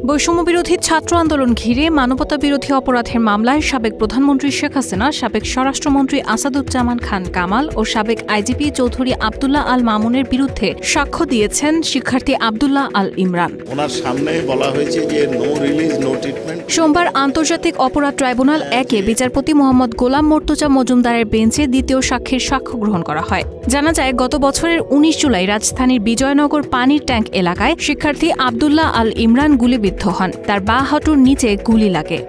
বৈষম্যবিরোধী ছাত্র আন্দোলন ঘিরে মানবতা বিরোধী অপরাধের মামলায় সাবেক প্রধানমন্ত্রী শেখ হাসিনা, সাবেক স্বরাষ্ট্রমন্ত্রী আসাদুজ্জামান খান কামাল ও সাবেক আইজিপি চৌধুরী আব্দুল্লাহ আল মামুনের বিরুদ্ধে সাক্ষ্য দিয়েছেন শিক্ষার্থী আব্দুল্লাহ আল ইমরান। ওনার সামনে বলা হয়েছে যে নো রিলিজ নো ট্রিটমেন্ট। সোমবার আন্তর্জাতিক অপরাধ ট্রাইব্যুনাল 1-এ বিচারপতি মোহাম্মদ গোলাম মর্তুজা মজুমদারের বেঞ্চে দ্বিতীয় সাক্ষীর সাক্ষ্য গ্রহণ করা হয়। জানা যায়, গত বছরের 19 জুলাই রাজধানীর বিজয়নগর পানির ট্যাঙ্ক এলাকায় শিক্ষার্থী আব্দুল্লাহ আল ইমরান গুলিবিদ্ধ হন। তার বাঁ হাঁটুর নিচে গুলি লাগে।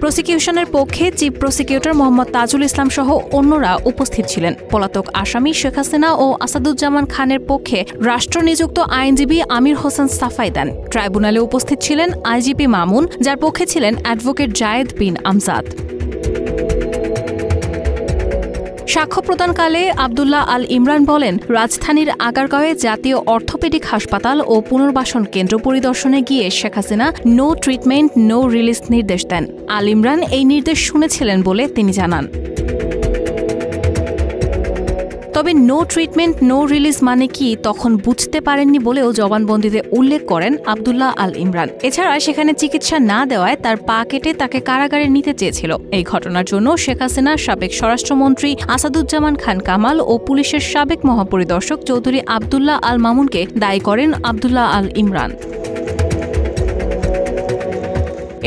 প্রসিকিউশনের পক্ষে চিফ প্রসিকিউটর মোহাম্মদ তাজুল ইসলাম সহ অন্যরা উপস্থিত ছিলেন। পলাতক আসামি শেখ হাসিনা ও আসাদুজ্জামান খানের পক্ষে রাষ্ট্রনিযুক্ত আইনজীবী আমির হোসেন সাফাই দেন। ট্রাইব্যুনালে উপস্থিত ছিলেন আইজিপি মামুন, যার পক্ষে ছিলেন অ্যাডভোকেট জায়েদ বিন আমজাদ। সাক্ষ্য প্রদানকালে আব্দুল্লাহ আল ইমরান বলেন, রাজধানীর আগারগাঁওয়ে জাতীয় অর্থোপেডিক হাসপাতাল ও পুনর্বাসন কেন্দ্র পরিদর্শনে গিয়ে Sheikh Hasina no treatment no release নির্দেশ দেন। আল ইমরান এই নির্দেশ শুনেছিলেন বলে তিনি জানান। তবে নো ট্রিটমেন্ট নো রিলিজ মানে কি তখন বুঝতে পারেননি বলেও জবানবন্দিতে উল্লেখ করেন আব্দুল্লাহ আল ইমরান। এছাড়া সেখানে চিকিৎসা না দেওয়ায় তার পা কেটে তাকে কারাগারে নিতে চেয়েছিল। এই ঘটনার জন্য শেখ হাসিনা, সাবেক স্বরাষ্ট্রমন্ত্রী আসাদুজ্জামান খান কামাল ও পুলিশের সাবেক মহাপরিদর্শক চৌধুরী আব্দুল্লাহ আল মামুনকে দায়ী করেন আব্দুল্লাহ আল ইমরান।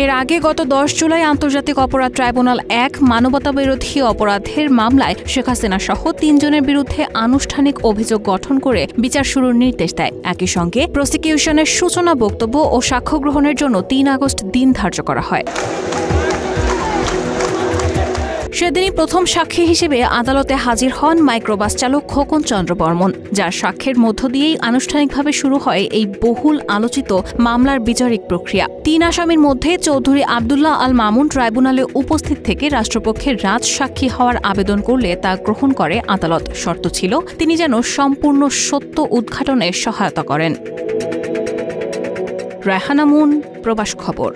এর আগে গত 10 জুলাই আন্তর্জাতিক অপরাধ ট্রাইব্যুনাল 1 মানবতাবিরোধী অপরাধের মামলায় শেখ হাসিনা সহ 3 জনের বিরুদ্ধে আনুষ্ঠানিক অভিযোগ গঠন করে বিচার শুরুর নির্দেশ দেয়। একই সঙ্গে প্রসিকিউশনের সূচনা বক্তব্য ও সাক্ষ্য গ্রহণের জন্য 3 আগস্ট দিন ধার্য করা হয়। সেদিনই প্রথম সাক্ষী হিসেবে আদালতে হাজির হন মাইক্রোবাস চালক খোকন চন্দ্র বর্মন, যার সাক্ষ্যের মধ্য দিয়েই আনুষ্ঠানিকভাবে শুরু হয় এই বহুল আলোচিত মামলার বিচারিক প্রক্রিয়া। 3 আসামির মধ্যে চৌধুরী আব্দুল্লাহ আল মামুন ট্রাইব্যুনালে উপস্থিত থেকে রাষ্ট্রপক্ষের রাজসাক্ষী হওয়ার আবেদন করলে তা গ্রহণ করে আদালত। শর্ত ছিল তিনি যেন সম্পূর্ণ সত্য উদ্ঘাটনে সহায়তা করেন। রায়হানা মুন, প্রবাস খবর।